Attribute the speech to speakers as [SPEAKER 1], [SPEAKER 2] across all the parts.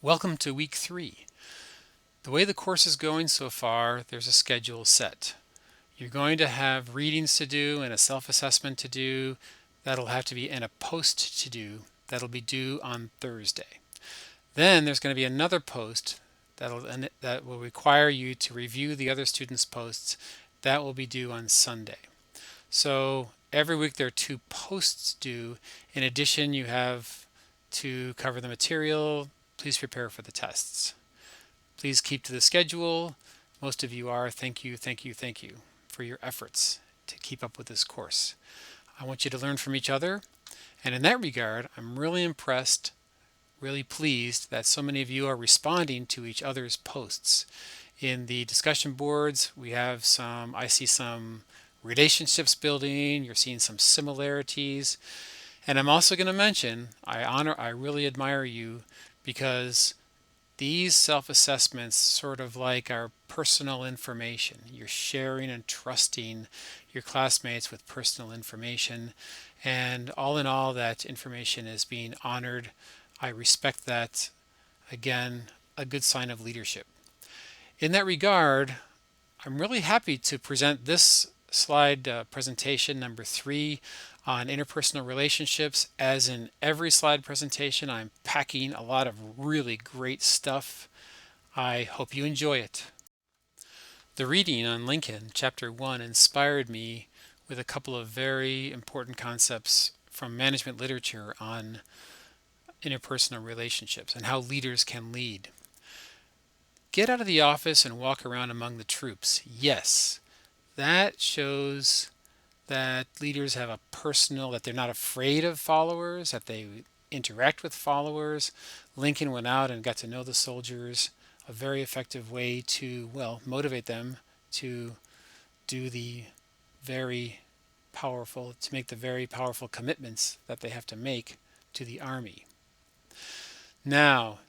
[SPEAKER 1] Welcome to week 3. The way the course is going so far, there's a schedule set. You're going to have readings to do and a self-assessment to do. That'll have to be and a post to do. That'll be due on Thursday. Then there's going to be another post that will require you to review the other students' posts. That will be due on Sunday. So every week there are 2 posts due. In addition, you have to cover the material. Please prepare for the tests. Please keep to the schedule. Most of you are. Thank you, thank you, thank you for your efforts to keep up with this course. I want you to learn from each other. And in that regard, I'm really impressed, really pleased that so many of you are responding to each other's posts. In the discussion boards, I see some relationships building. You're seeing some similarities. And I'm also going to mention, I really admire you because these self-assessments sort of like our personal information. You're sharing and trusting your classmates with personal information, and all in all, that information is being honored. I respect that. Again, a good sign of leadership. In that regard, I'm really happy to present this slide presentation number 3 on interpersonal relationships. As in every slide presentation, I'm packing a lot of really great stuff. I hope you enjoy it. The reading on Lincoln, Chapter 1, inspired me with a couple of very important concepts from management literature on interpersonal relationships and how leaders can lead. Get out of the office and walk around among the troops. Yes, that shows that leaders have that they're not afraid of followers, that they interact with followers. Lincoln went out and got to know the soldiers, a very effective way to, motivate them to do to make the very powerful commitments that they have to make to the army. Now,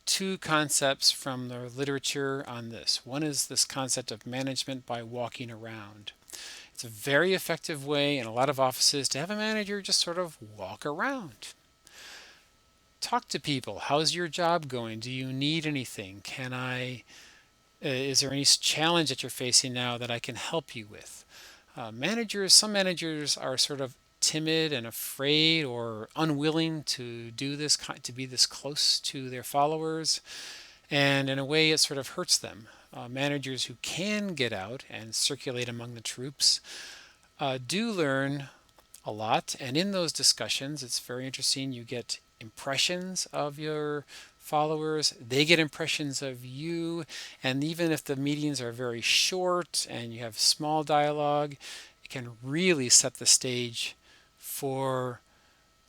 [SPEAKER 1] 2 concepts from the literature on this. One is this concept of management by walking around. It's a very effective way in a lot of offices to have a manager just sort of walk around. Talk to people. How's your job going? Do you need anything? Is there any challenge that you're facing now that I can help you with? Some managers are sort of timid and afraid or unwilling to do this, to be this close to their followers, and in a way it sort of hurts them. Managers who can get out and circulate among the troops do learn a lot, and in those discussions it's very interesting. You get impressions of your followers, they get impressions of you, and even if the meetings are very short and you have small dialogue, it can really set the stage for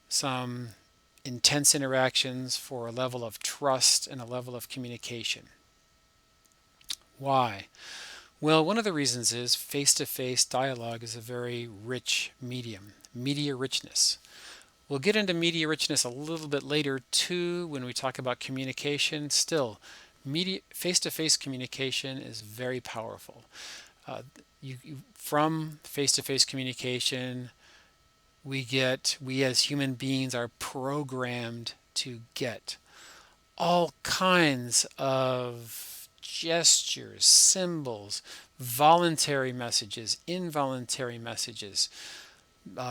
[SPEAKER 1] some intense interactions, for a level of trust and a level of communication. Why? Well, one of the reasons is face-to-face dialogue is a very rich medium, media richness. We'll get into media richness a little bit later too when we talk about communication. Still, face-to-face communication is very powerful. From face-to-face communication, we as human beings are programmed to get all kinds of gestures, symbols, voluntary messages, involuntary messages,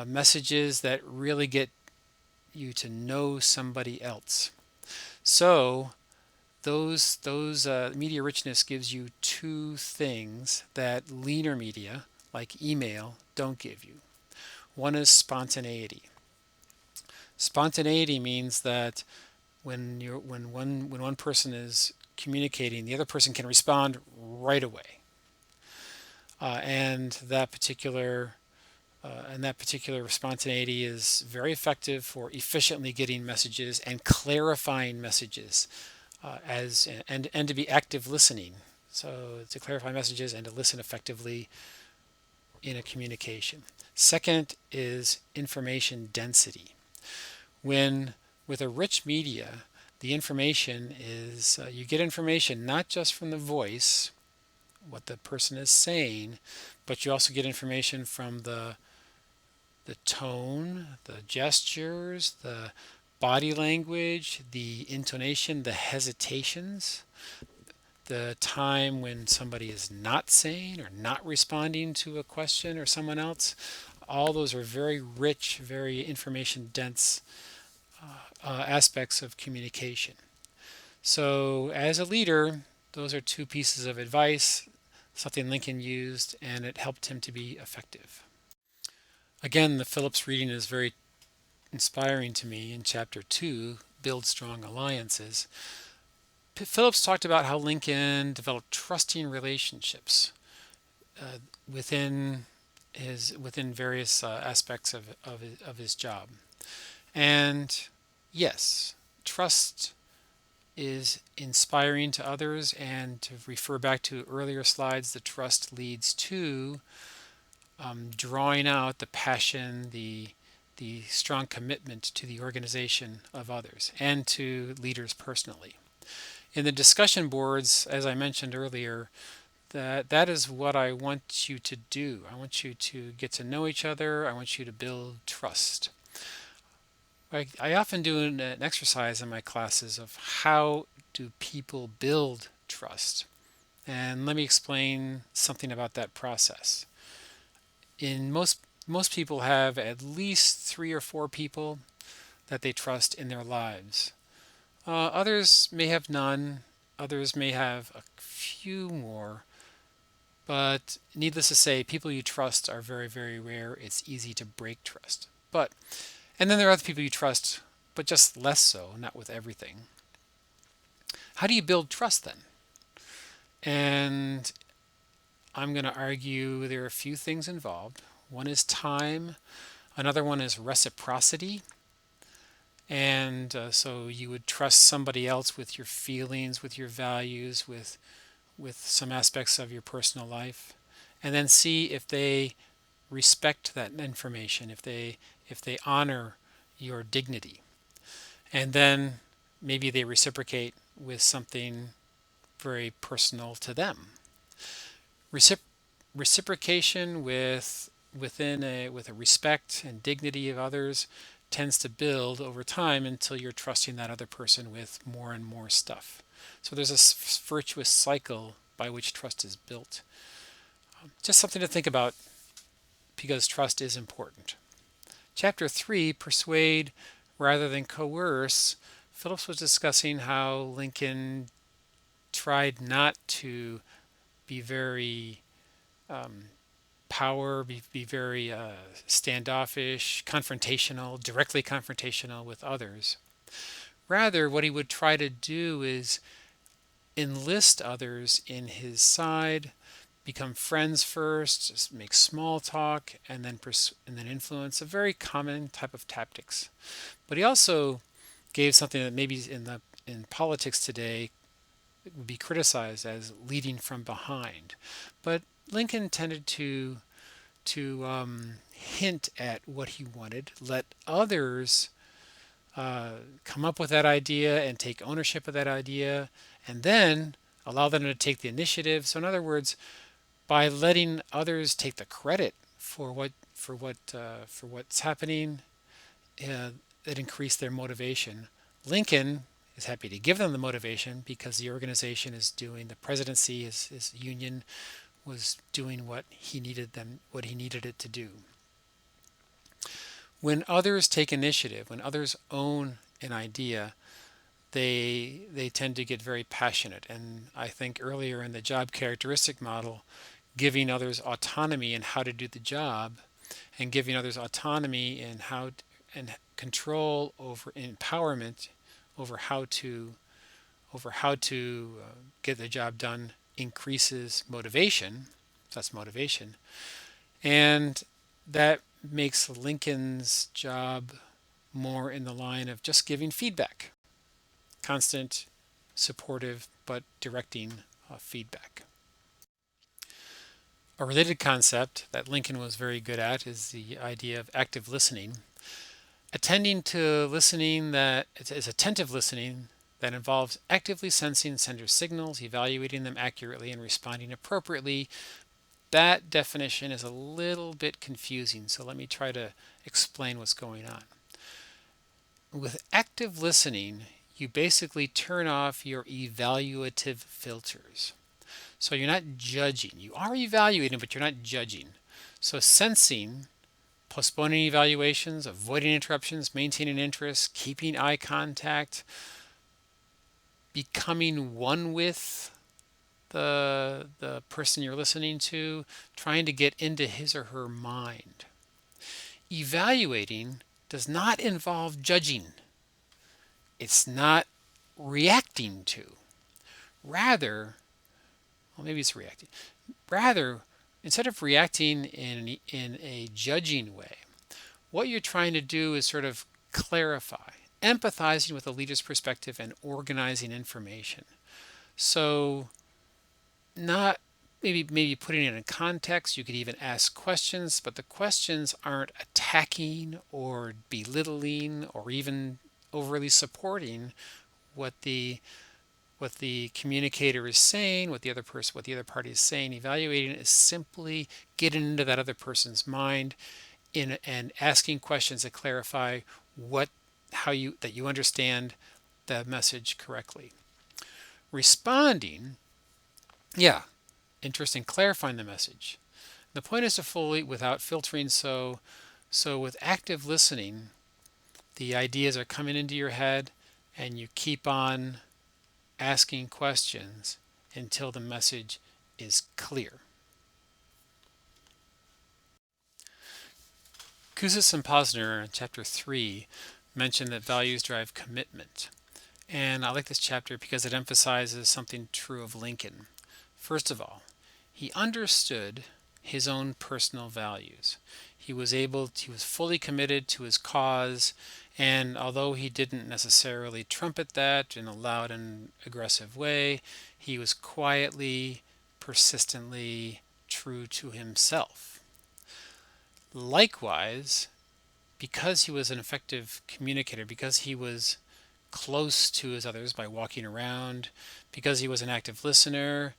[SPEAKER 1] messages that really get you to know somebody else. So those media richness gives you 2 things that leaner media like email don't give you. One is spontaneity. Spontaneity means that when one person is communicating, the other person can respond right away, and that particular spontaneity is very effective for efficiently getting messages and clarifying messages, and to be active listening. So to clarify messages and to listen effectively in a communication. Second is information density. With a rich media, the information is, you get information not just from the voice, what the person is saying, but you also get information from the tone, the gestures, the body language, the intonation, the hesitations, the time when somebody is not saying or not responding to a question or someone else. All those are very rich, very information dense aspects of communication. So, as a leader, those are two pieces of advice, something Lincoln used, and it helped him to be effective. Again, the Phillips reading is very inspiring to me in chapter 2, Build Strong Alliances. Phillips talked about how Lincoln developed trusting relationships uh, within within various aspects of his job. And yes, trust is inspiring to others, and to refer back to earlier slides, the trust leads to drawing out the passion, the strong commitment to the organization of others and to leaders personally. In the discussion boards, as I mentioned earlier, that is what I want you to do. I want you to get to know each other. I want you to build trust. I often do an exercise in my classes of how do people build trust. And let me explain something about that process. In most people have at least 3 or 4 people that they trust in their lives. Others may have none. Others may have a few more. But needless to say, people you trust are very, very rare. It's easy to break trust. And then there are other people you trust, but just less so, not with everything. How do you build trust then? And I'm going to argue there are a few things involved. One is time, another one is reciprocity. And so you would trust somebody else with your feelings, with your values, with some aspects of your personal life, and then see if they respect that information, if they honor your dignity. And then maybe they reciprocate with something very personal to them. Reciprocation with a respect and dignity of others tends to build over time until you're trusting that other person with more and more stuff. So there's a virtuous cycle by which trust is built. Just something to think about because trust is important. Chapter 3, Persuade Rather Than Coerce. Phillips was discussing how Lincoln tried not to be very be very standoffish, confrontational, directly confrontational with others. Rather, what he would try to do is enlist others in his side, become friends first, just make small talk, and then influence. A very common type of tactics. But he also gave something that maybe in politics today would be criticized as leading from behind. But Lincoln tended to hint at what he wanted, let others come up with that idea and take ownership of that idea, and then allow them to take the initiative. So, in other words, by letting others take the credit for what's happening, that increased their motivation. Lincoln is happy to give them the motivation because the organization is doing the presidency, his union was doing what he needed it to do. When others take initiative, when others own an idea, they tend to get very passionate. And I think earlier in the job characteristic model, giving others autonomy in how to do the job, and giving others autonomy in how and control over empowerment over how to get the job done increases motivation. That's motivation. And that makes Lincoln's job more in the line of just giving feedback, constant, supportive, but directing feedback. A related concept that Lincoln was very good at is the idea of active listening. Attending to listening that is attentive listening that involves actively sensing sender signals, evaluating them accurately, and responding appropriately. That definition is a little bit confusing, so let me try to explain what's going on. with active listening, you basically turn off your evaluative filters. So you're not judging. You are evaluating, but you're not judging. So sensing, postponing evaluations, avoiding interruptions, maintaining interest, keeping eye contact, becoming one with the person you're listening to, trying to get into his or her mind. Evaluating does not involve judging. It's not reacting to. Rather, well, maybe it's reacting. Rather, instead of reacting in a judging way, what you're trying to do is sort of clarify, empathizing with the leader's perspective and organizing information. So not maybe putting it in context. You could even ask questions, but the questions aren't attacking or belittling or even overly supporting what the communicator is saying, what the other party is saying. Evaluating is simply getting into that other person's mind and asking questions to clarify that you understand the message correctly. Responding, yeah, interesting, clarifying the message. The point is to fully without filtering. So with active listening, the ideas are coming into your head and you keep on asking questions until the message is clear. Kouzes and Posner in chapter 3 mentioned that values drive commitment. And I like this chapter because it emphasizes something true of Lincoln. First of all, he understood his own personal values. He was fully committed to his cause, and although he didn't necessarily trumpet that in a loud and aggressive way, he was quietly, persistently true to himself. Likewise, because he was an effective communicator, because he was close to his others by walking around, because he was an active listener,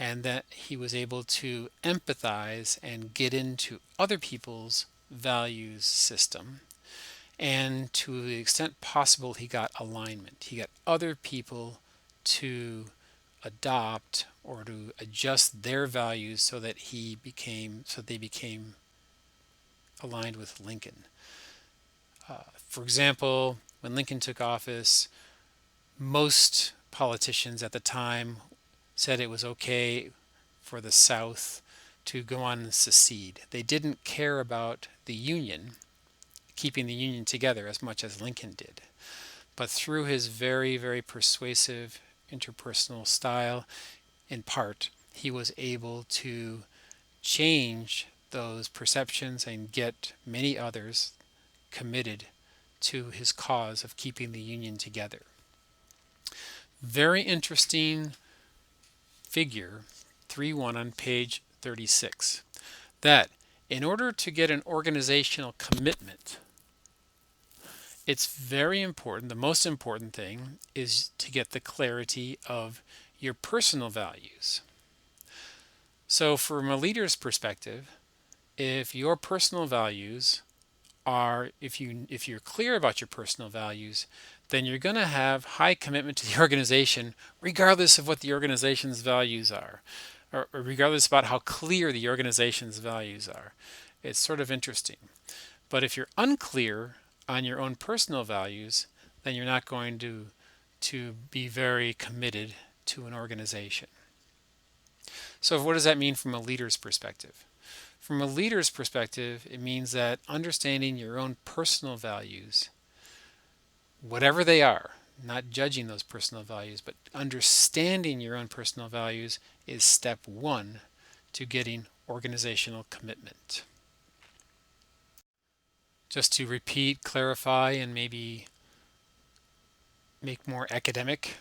[SPEAKER 1] and that he was able to empathize and get into other people's values system. And to the extent possible, he got alignment. He got other people to adopt or to adjust their values so that they became aligned with Lincoln. For example, when Lincoln took office, most politicians at the time said it was okay for the South to go on and secede. They didn't care about the Union, keeping the Union together as much as Lincoln did. But through his very, very persuasive interpersonal style, in part, he was able to change those perceptions and get many others committed to his cause of keeping the Union together. Very interesting figure 3.1 on page 36, that in order to get an organizational commitment, it's very important, the most important thing is to get the clarity of your personal values. So from a leader's perspective, if your personal values are, if you're clear about your personal values, then you're going to have high commitment to the organization regardless of what the organization's values are, or regardless about how clear the organization's values are. It's sort of interesting. But if you're unclear on your own personal values, then you're not going to be very committed to an organization. So what does that mean from a leader's perspective? From a leader's perspective, it means that understanding your own personal values, whatever they are, not judging those personal values, but understanding your own personal values is step one to getting organizational commitment. Just to repeat, clarify, and maybe make more academic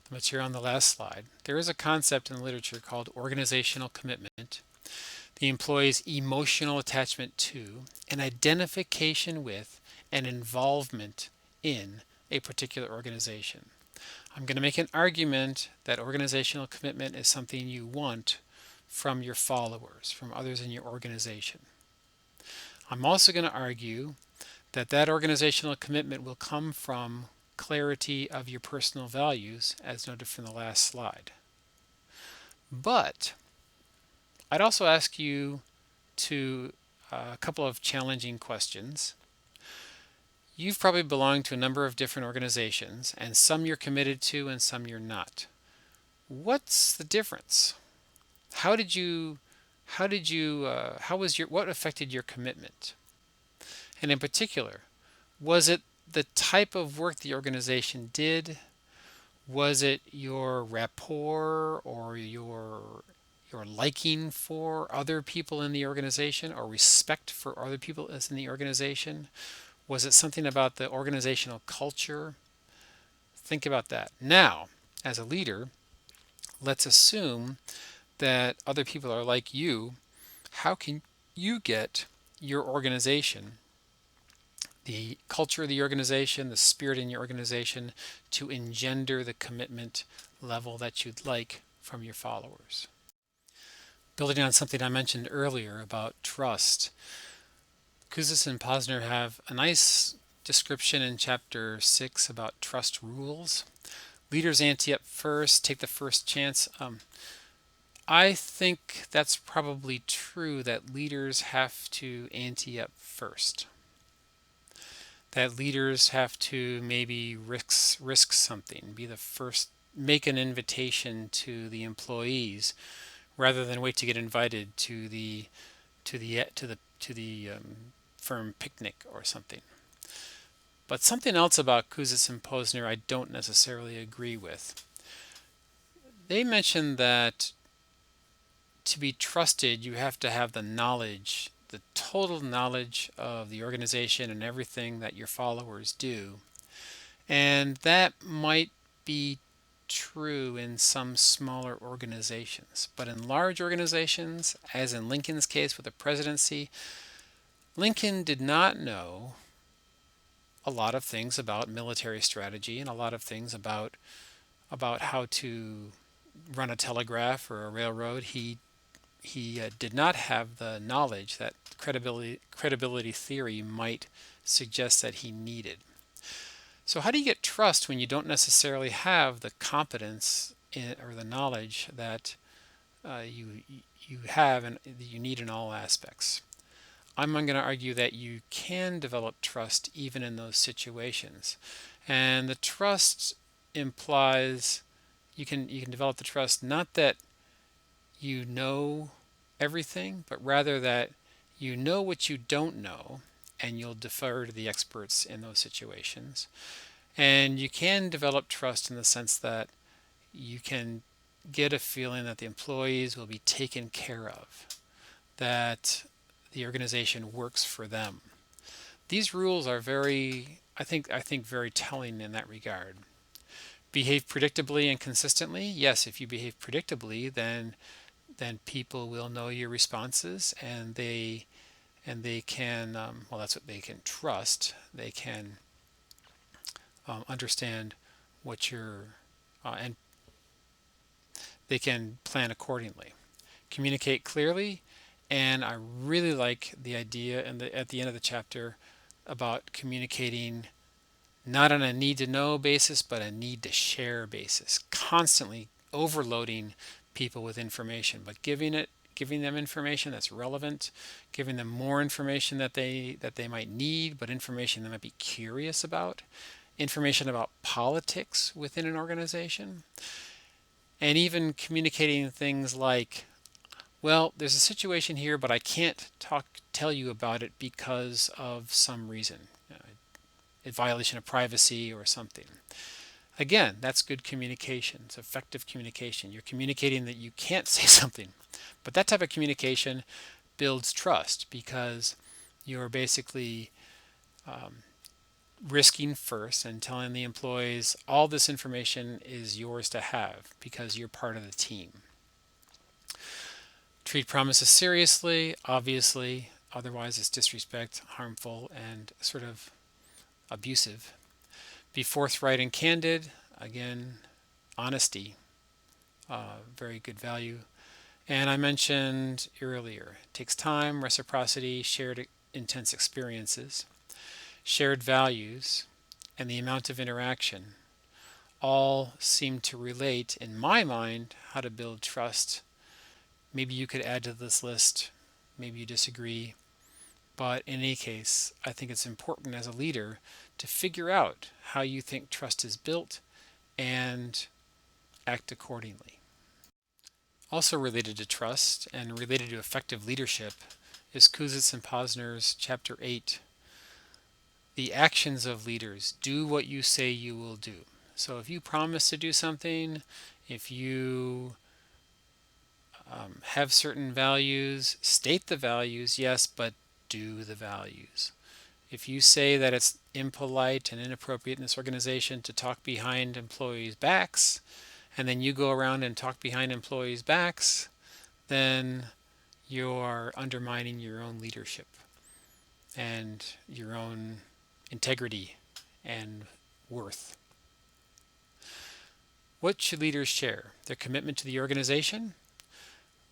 [SPEAKER 1] the material on the last slide, there is a concept in the literature called organizational commitment. The employee's emotional attachment to, an identification with, and involvement in a particular organization. I'm going to make an argument that organizational commitment is something you want from your followers, from others in your organization. I'm also going to argue that organizational commitment will come from clarity of your personal values, as noted from the last slide. But I'd also ask you to a couple of challenging questions. You've probably belonged to a number of different organizations, and some you're committed to and some you're not. What's the difference? How did you, how was what affected your commitment? And in particular, was it the type of work the organization did? Was it your rapport or your liking for other people in the organization or respect for other people as in the organization? Was it something about the organizational culture? Think about that. Now, as a leader, let's assume that other people are like you. How can you get your organization, the culture of the organization, the spirit in your organization, to engender the commitment level that you'd like from your followers? Building on something I mentioned earlier about trust, Kouzes and Posner have a nice description in chapter 6 about trust rules. Leaders ante up first, take the first chance. I think that's probably true that leaders have to ante up first. That leaders have to maybe risk something, be the first, make an invitation to the employees rather than wait to get invited to the firm picnic or something. But something else about Kouzes and Posner I don't necessarily agree with. They mention that to be trusted, you have to have the knowledge, the total knowledge of the organization and everything that your followers do. And that might be true in some smaller organizations. But in large organizations, as in Lincoln's case with the presidency, Lincoln did not know a lot of things about military strategy and a lot of things about how to run a telegraph or a railroad. He did not have the knowledge that credibility theory might suggest that he needed. So how do you get trust when you don't necessarily have the competence or the knowledge that you have and that you need in all aspects? I'm going to argue that you can develop trust even in those situations. And the trust implies you can develop the trust not that you know everything, but rather that you know what you don't know and you'll defer to the experts in those situations. And you can develop trust in the sense that you can get a feeling that the employees will be taken care of, that the organization works for them. These rules are I think very telling in that regard. Behave predictably and consistently. Yes, if you behave predictably, then people will know your responses and they can well, that's what they can trust. They can understand what you're and they can plan accordingly. Communicate clearly, and I really like the idea at the end of the chapter about communicating not on a need to know basis but a need to share basis, constantly overloading people with information, but giving them information that's relevant, giving them more information that they might need, but information they might be curious about, information about politics within an organization, and even communicating things like, well, there's a situation here, but I can't tell you about it because of some reason, a violation of privacy or something. Again, that's good communication. It's effective communication. You're communicating that you can't say something, but that type of communication builds trust because you're basically risking first and telling the employees all this information is yours to have because you're part of the team. Treat promises seriously, obviously, otherwise it's disrespect, harmful, and sort of abusive. Be forthright and candid, again, honesty, very good value. And I mentioned earlier, it takes time, reciprocity, shared intense experiences. shared values, and the amount of interaction all seem to relate, in my mind, how to build trust. Maybe you could add to this list, maybe you disagree, but in any case, I think it's important as a leader to figure out how you think trust is built and act accordingly. Also related to trust and related to effective leadership is Kouzes and Posner's Chapter 8, The Actions of Leaders. Do what you say you will do. So if you promise to do something, if you have certain values, state the values, yes, but do the values. If you say that it's impolite and inappropriate in this organization to talk behind employees' backs, and then you go around and talk behind employees' backs, then you are undermining your own leadership and your own integrity and worth. What should leaders share? Their commitment to the organization.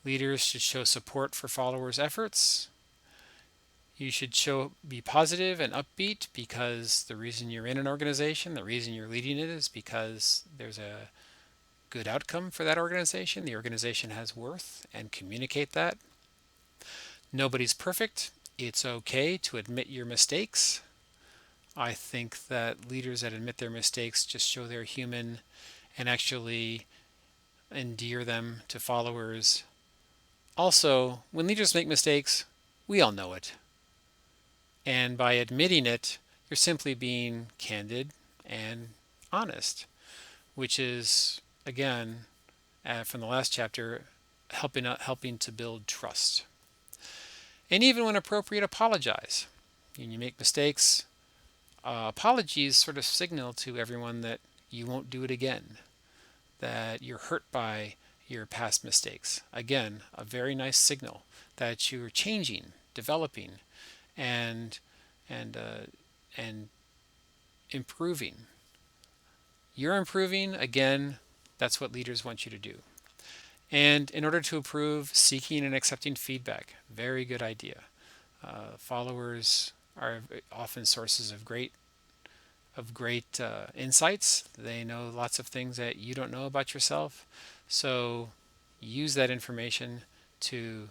[SPEAKER 1] Leaders should show support for followers' efforts. You should be positive and upbeat because the reason you're in an organization, the reason you're leading it is because there's a good outcome for that organization. The organization has worth, and communicate that. Nobody's perfect. It's okay to admit your mistakes. I think that leaders that admit their mistakes just show they're human and actually endear them to followers. Also, when leaders make mistakes, we all know it. And by admitting it, you're simply being candid and honest, which is, again, from the last chapter, helping to build trust. And even when appropriate, apologize. When you make mistakes, apologies sort of signal to everyone that you won't do it again, that you're hurt by your past mistakes. Again, a very nice signal that you're changing, developing, and improving. You're improving. Again, that's what leaders want you to do. And in order to improve, seeking and accepting feedback. Very good idea. Followers are often sources of great insights. They know lots of things that you don't know about yourself. So use that information to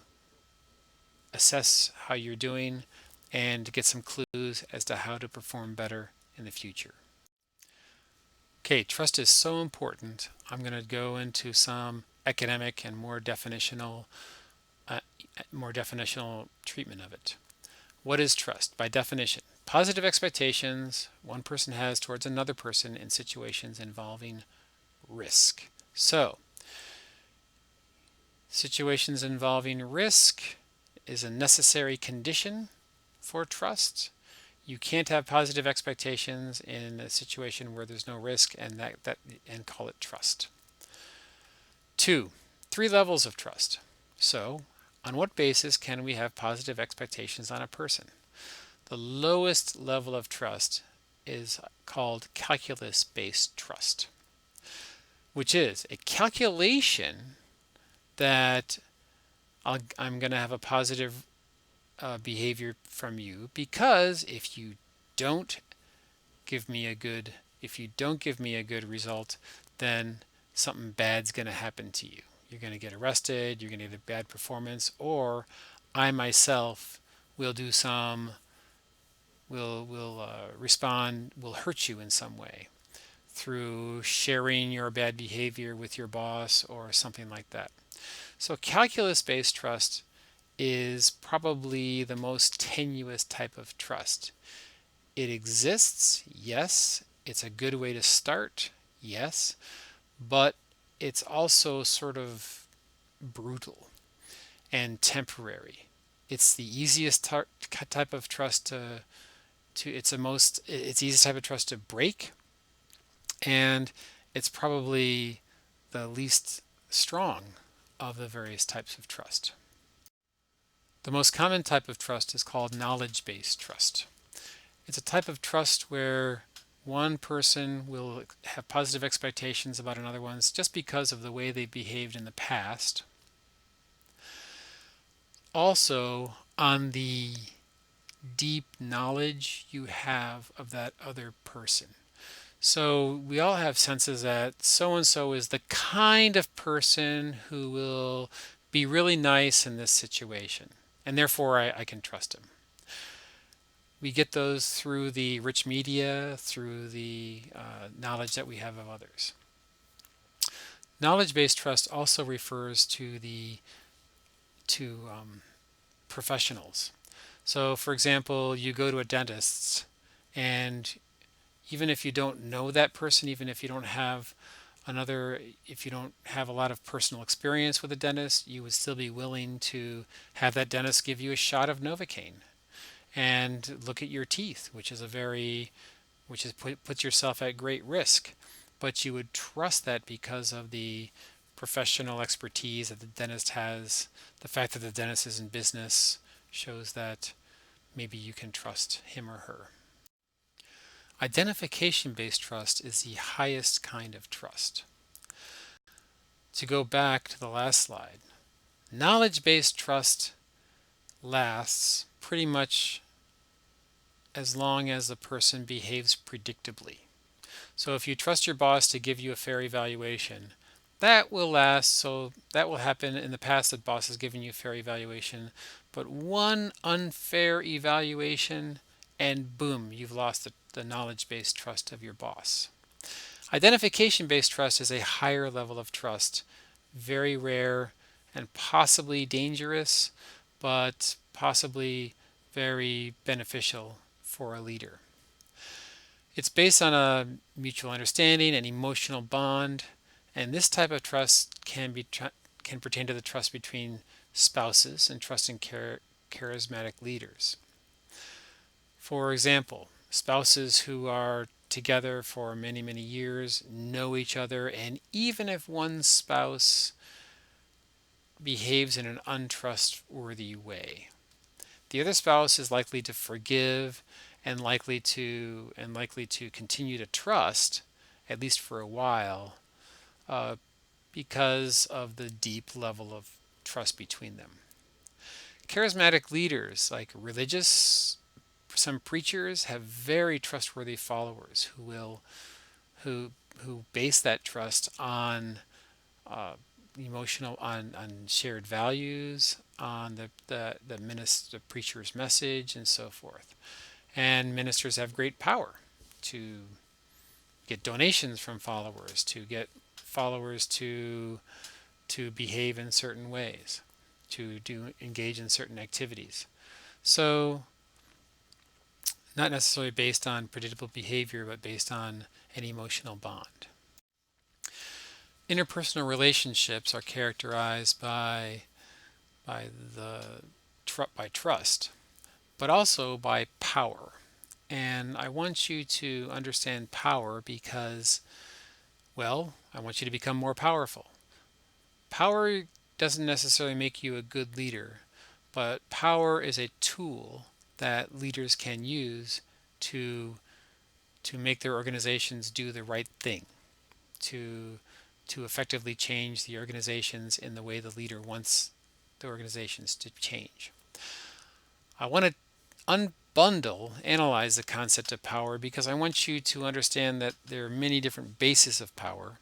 [SPEAKER 1] assess how you're doing and get some clues as to how to perform better in the future. Okay, trust is so important. I'm going to go into some academic and more definitional treatment of it. What is trust? By definition, positive expectations one person has towards another person in situations involving risk. So, situations involving risk is a necessary condition for trust. You can't have positive expectations in a situation where there's no risk and call it trust. 2, 3 levels of trust. So, on what basis can we have positive expectations on a person? The lowest level of trust is called calculus-based trust, which is a calculation that I'm going to have a positive behavior from you because if you don't give me a good result, then something bad's going to happen to you. You're going to get arrested, you're going to get a bad performance, or I myself will respond, will hurt you in some way through sharing your bad behavior with your boss or something like that. So calculus-based trust is probably the most tenuous type of trust. It exists, yes. It's a good way to start, yes. But it's also sort of brutal and temporary. It's the easiest type of trust it's the easiest type of trust to break, and it's probably the least strong of the various types of trust. The most common type of trust is called knowledge-based trust. It's a type of trust where one person will have positive expectations about another one's just because of the way they behaved in the past. Also, on the deep knowledge you have of that other person. So we all have senses that so and so is the kind of person who will be really nice in this situation, and therefore I can trust him. We get those through the rich media, through the knowledge that we have of others. Knowledge-based trust also refers to the to professionals. So, for example, you go to a dentist, and even if you don't know that person, even if you don't have if you don't have a lot of personal experience with a dentist, you would still be willing to have that dentist give you a shot of Novocaine and look at your teeth, which is puts yourself at great risk. But you would trust that because of the professional expertise that the dentist has. The fact that the dentist is in business shows that maybe you can trust him or her. Identification based trust is the highest kind of trust. To go back to the last slide, knowledge based trust lasts pretty much as long as the person behaves predictably. So if you trust your boss to give you a fair evaluation, that will last. So that will happen. In the past, the boss has given you a fair evaluation, but one unfair evaluation and boom, you've lost the knowledge-based trust of your boss. Identification-based trust is a higher level of trust, very rare and possibly dangerous, but possibly very beneficial for a leader. It's based on a mutual understanding, an emotional bond, and this type of trust can pertain to the trust between spouses and trust in charismatic leaders. For example, spouses who are together for many, many years know each other, and even if one spouse behaves in an untrustworthy way, the other spouse is likely to forgive and likely to continue to trust, at least for a while, uh, because of the deep level of trust between them. Charismatic leaders, like some preachers have very trustworthy followers who who base that trust on uh, on shared values, on the preacher's message, and so forth. And ministers have great power to get donations from followers, to get followers to behave in certain ways, to engage in certain activities. So not necessarily based on predictable behavior, but based on an emotional bond. Interpersonal relationships are characterized by the by trust, but also by power. And I want you to understand power because, well, I want you to become more powerful. Power doesn't necessarily make you a good leader, but power is a tool that leaders can use to make their organizations do the right thing, to effectively change the organizations in the way the leader wants the organizations to change. I want to analyze the concept of power because I want you to understand that there are many different bases of power,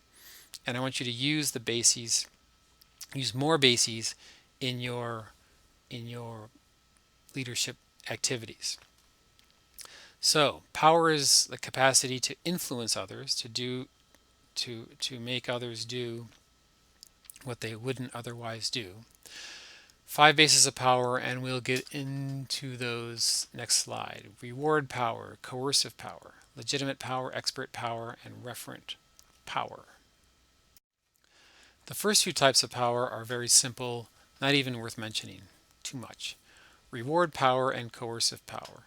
[SPEAKER 1] and I want you to use more bases in your leadership activities. So, power is the capacity to influence others, to make others do what they wouldn't otherwise do. 5 bases of power, and we'll get into those next slide. Reward power, coercive power, legitimate power, expert power, and referent power. The first few types of power are very simple, not even worth mentioning too much. Reward power and coercive power.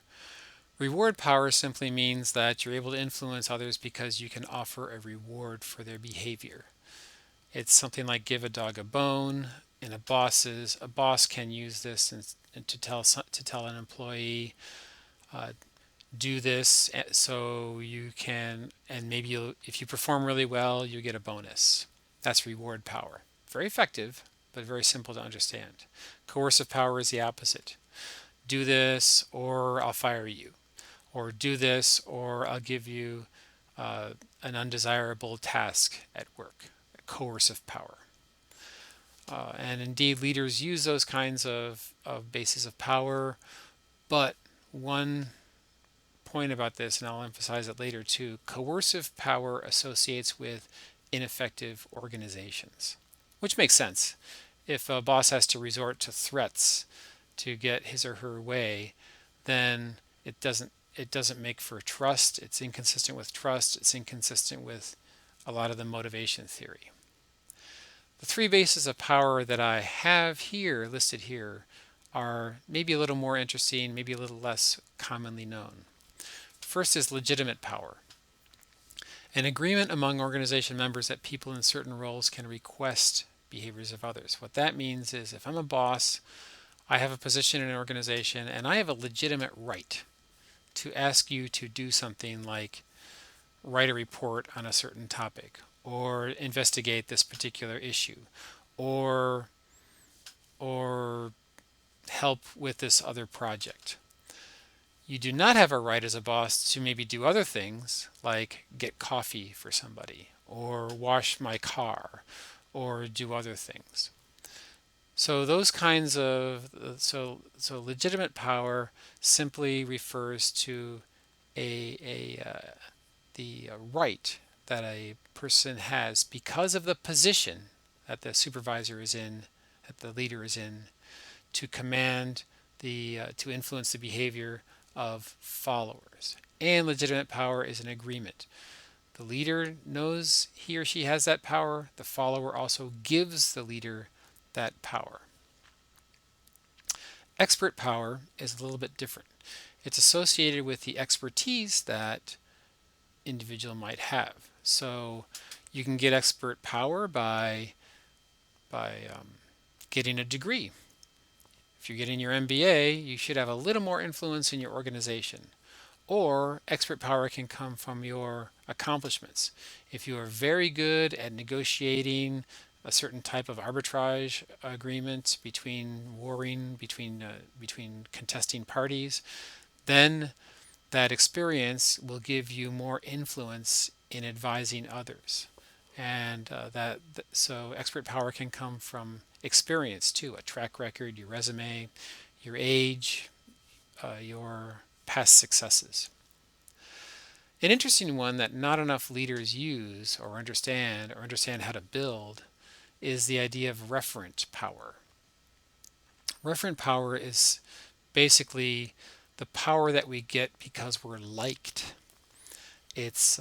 [SPEAKER 1] Reward power simply means that you're able to influence others because you can offer a reward for their behavior. It's something like give a dog a bone. And a boss can use this and to tell an employee, do this so you can, and maybe if you perform really well, you get a bonus. That's reward power. Very effective, but very simple to understand. Coercive power is the opposite. do this or I'll fire you, or do this or I'll give you an undesirable task at work, coercive power. And indeed, leaders use those kinds of bases of power, but one point about this, and I'll emphasize it later too, coercive power associates with ineffective organizations, which makes sense. If a boss has to resort to threats to get his or her way, then it doesn't make for trust. It's inconsistent with trust. It's inconsistent with a lot of the motivation theory. The three bases of power that I have here listed here are maybe a little more interesting, maybe a little less commonly known. First is legitimate power. An agreement among organization members that people in certain roles can request behaviors of others. What that means is if I'm a boss, I have a position in an organization, and I have a legitimate right to ask you to do something like write a report on a certain topic, or investigate this particular issue, or help with this other project. You do not have a right as a boss to maybe do other things like get coffee for somebody, or wash my car, or do other things. So those kinds of so legitimate power simply refers to the right that a person has because of the position that the supervisor is in, that the leader is in, to command to influence the behavior of followers. And legitimate power is an agreement. The leader knows he or she has that power. The follower also gives the leader that power. Expert power is a little bit different. It's associated with the expertise that individual might have. So you can get expert power by getting a degree. If you're getting your MBA, you should have a little more influence in your organization. Or expert power can come from your accomplishments. If you are very good at negotiating a certain type of arbitrage agreement between contesting parties, then that experience will give you more influence in advising others. And so expert power can come from experience too, a track record, your resume, your age, your past successes. An interesting one that not enough leaders use or understand how to build is the idea of referent power. Referent power is basically the power that we get because we're liked. It's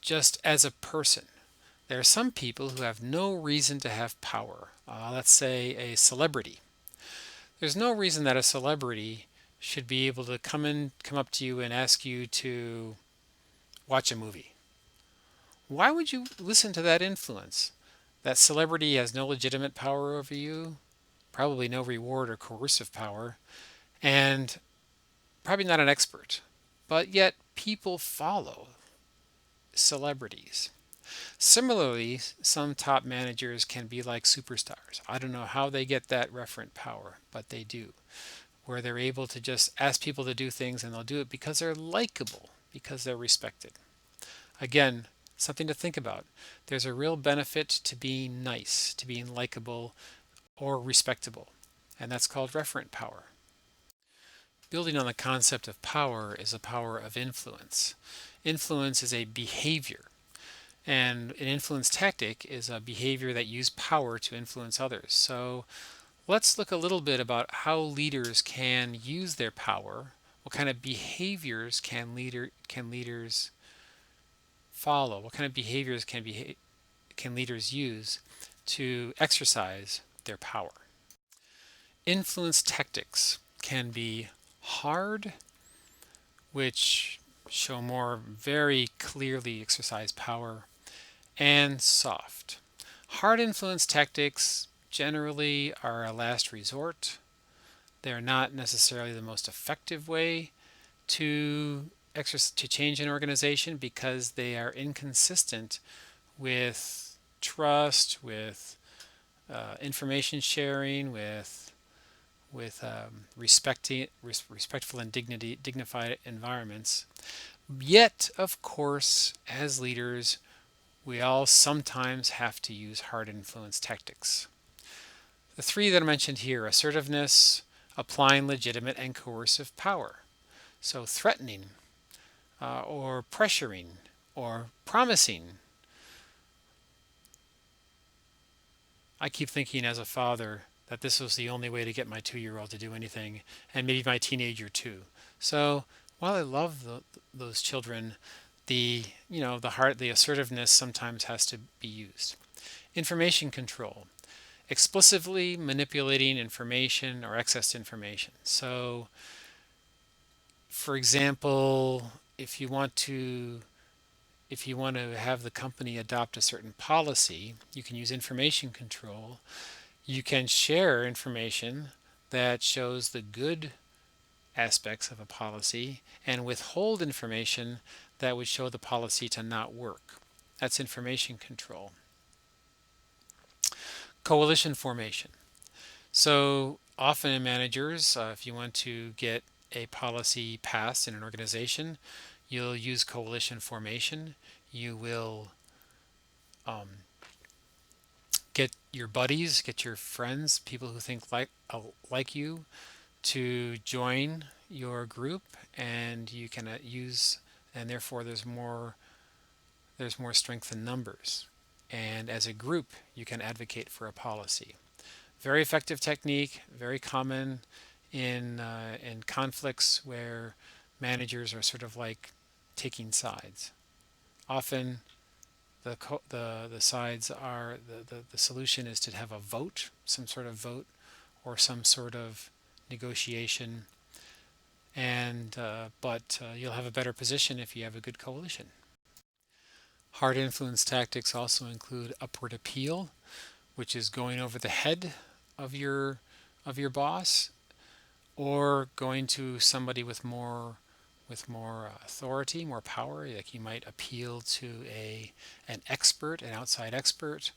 [SPEAKER 1] just as a person. There are some people who have no reason to have power. Let's say a celebrity. There's no reason that a celebrity should be able to come up to you and ask you to watch a movie. Why would you listen to that influence? That celebrity has no legitimate power over you, probably no reward or coercive power, and probably not an expert. But yet people follow celebrities. Similarly, some top managers can be like superstars. I don't know how they get that referent power, but they do, where they're able to just ask people to do things and they'll do it because they're likable, because they're respected. Again, something to think about. There's a real benefit to being nice, to being likable or respectable, and that's called referent power. Building on the concept of power is a power of influence. Influence is a behavior, and an influence tactic is a behavior that uses power to influence others. So let's look a little bit about how leaders can use their power. What kind of behaviors can leaders follow? What kind of behaviors can leaders use to exercise their power? Influence tactics can be hard, which show more very clearly exercise power, and soft. Hard influence tactics generally are a last resort. They're not necessarily the most effective way to change an organization because they are inconsistent with trust, with information sharing, with respectful and dignified environments. Yet, of course, as leaders, we all sometimes have to use hard influence tactics. The three that I mentioned here: assertiveness, applying legitimate and coercive power. So, threatening, or pressuring, or promising. I keep thinking as a father that this was the only way to get my 2-year-old to do anything, and maybe my teenager too. So while I love those children, the assertiveness sometimes has to be used. Information control, explicitly manipulating information or access to information. So, for example, if you want to have the company adopt a certain policy, you can use information control. You can share information that shows the good aspects of a policy and withhold information that would show the policy to not work. That's information control. Coalition formation. So often in managers, if you want to get a policy passed in an organization, you'll use coalition formation. You will get your buddies, get your friends, people who think like you, to join your group, and you can use, and therefore there's more strength in numbers. And as a group, you can advocate for a policy. Very effective technique, very common in conflicts where managers are sort of like taking sides. Often the sides are the solution is to have a vote, some sort of vote, or some sort of negotiation, and but you'll have a better position if you have a good coalition. Hard influence tactics also include upward appeal, which is going over the head of your boss, or going to somebody with more authority, more power. Like you might appeal to an expert, an outside expert,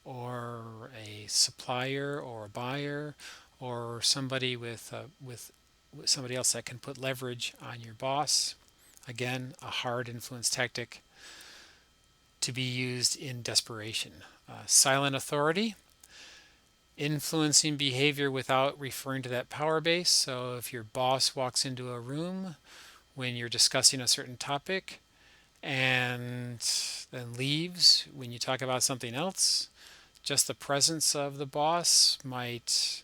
[SPEAKER 1] or a supplier or a buyer, or somebody with somebody else that can put leverage on your boss. Again, a hard influence tactic to be used in desperation. Silent authority, influencing behavior without referring to that power base. So if your boss walks into a room when you're discussing a certain topic and then leaves when you talk about something else, just the presence of the boss might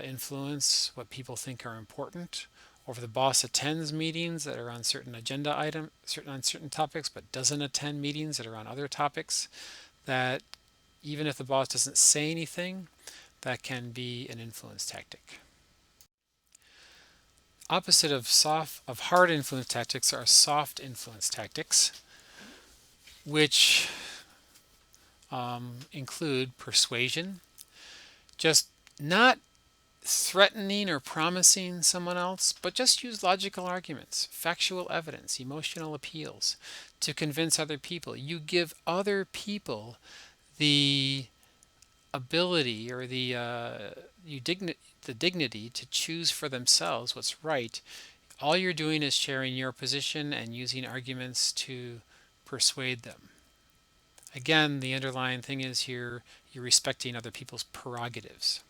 [SPEAKER 1] influence what people think are important. Or if the boss attends meetings that are on certain agenda items, on certain topics, but doesn't attend meetings that are on other topics, that even if the boss doesn't say anything, that can be an influence tactic. Opposite of hard influence tactics are soft influence tactics, which include persuasion, just not threatening or promising someone else, but just use logical arguments, factual evidence, emotional appeals to convince other people. You give other people the ability or the dignity to choose for themselves what's right. All you're doing is sharing your position and using arguments to persuade them. Again, the underlying thing is here you're respecting other people's prerogatives.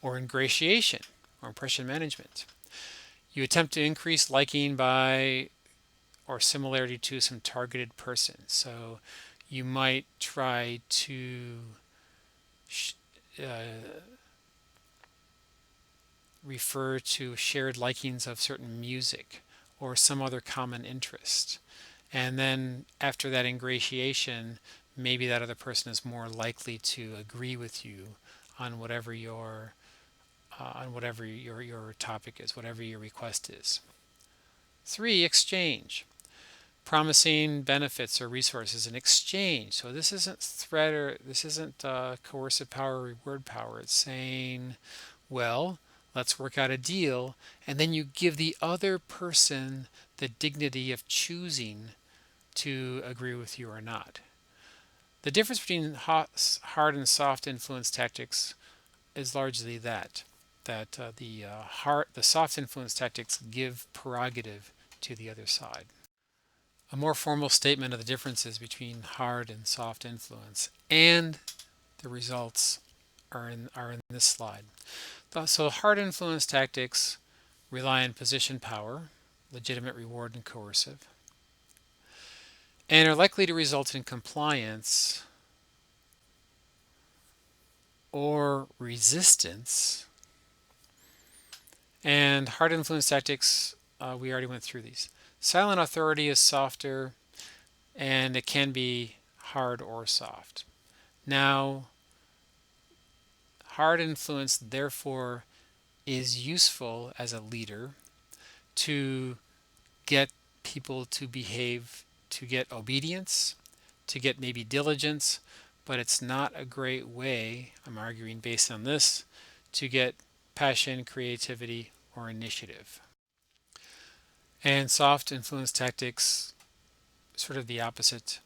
[SPEAKER 1] Or ingratiation or impression management. You attempt to increase liking by or similarity to some targeted person. So you might try to refer to shared likings of certain music or some other common interest. And then after that ingratiation, maybe that other person is more likely to agree with you on whatever your topic is, whatever your request is. 3, exchange. Promising benefits or resources in exchange. So this isn't threat, or this isn't coercive power or reward power. It's saying, well, let's work out a deal, and then you give the other person the dignity of choosing to agree with you or not. The difference between hard and soft influence tactics is largely that. that the soft influence tactics give prerogative to the other side. A more formal statement of the differences between hard and soft influence and the results are in this slide. So hard influence tactics rely on position power, legitimate reward, and coercive, and are likely to result in compliance or resistance. And hard influence tactics, we already went through these. Silent authority is softer, and it can be hard or soft. Now, hard influence, therefore, is useful as a leader to get people to behave, to get obedience, to get maybe diligence, but it's not a great way, I'm arguing based on this, to get passion, creativity, or initiative. And soft influence tactics, sort of the opposite.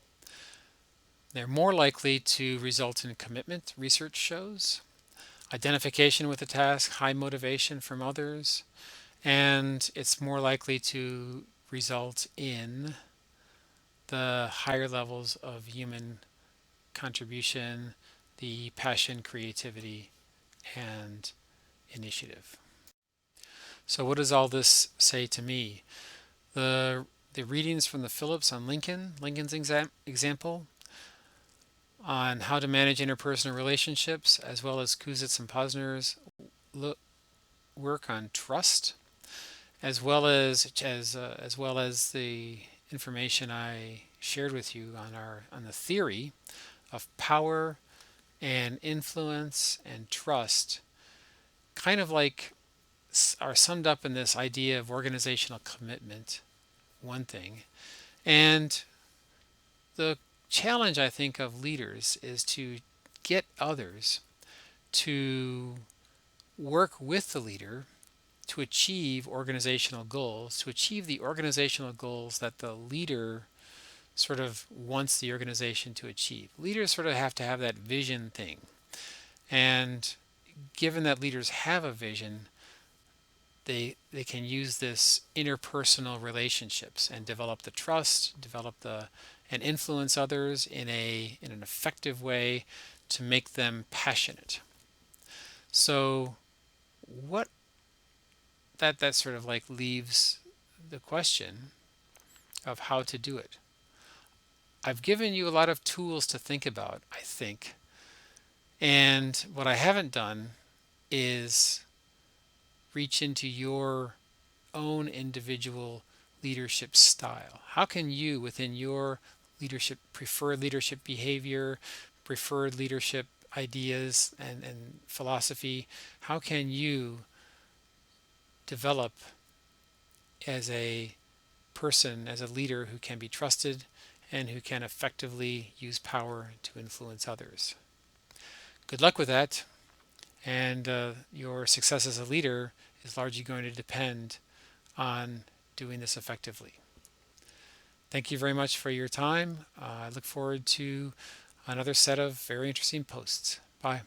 [SPEAKER 1] They're more likely to result in commitment, research shows, identification with the task, high motivation from others, and it's more likely to result in the higher levels of human contribution, the passion, creativity, and initiative. So what does all this say to me? The readings from the Phillips on Lincoln's example on how to manage interpersonal relationships, as well as Kuzitz and Posner's work on trust, as well as the information I shared with you on the theory of power and influence and trust, kind of like are summed up in this idea of organizational commitment, one thing. And the challenge, I think, of leaders is to get others to work with the leader to achieve organizational goals, to achieve the organizational goals that the leader sort of wants the organization to achieve. Leaders sort of have to have that vision thing. And given that leaders have a vision, they can use this interpersonal relationships and develop the trust, and influence others in an effective way to make them passionate. So what that sort of like leaves the question of how to do it. I've given you a lot of tools to think about, I think. And what I haven't done is reach into your own individual leadership style. How can you, within your preferred leadership behavior, preferred leadership ideas and philosophy, how can you develop as a person, as a leader who can be trusted and who can effectively use power to influence others? Good luck with that. And your success as a leader is largely going to depend on doing this effectively. Thank you very much for your time. I look forward to another set of very interesting posts. Bye.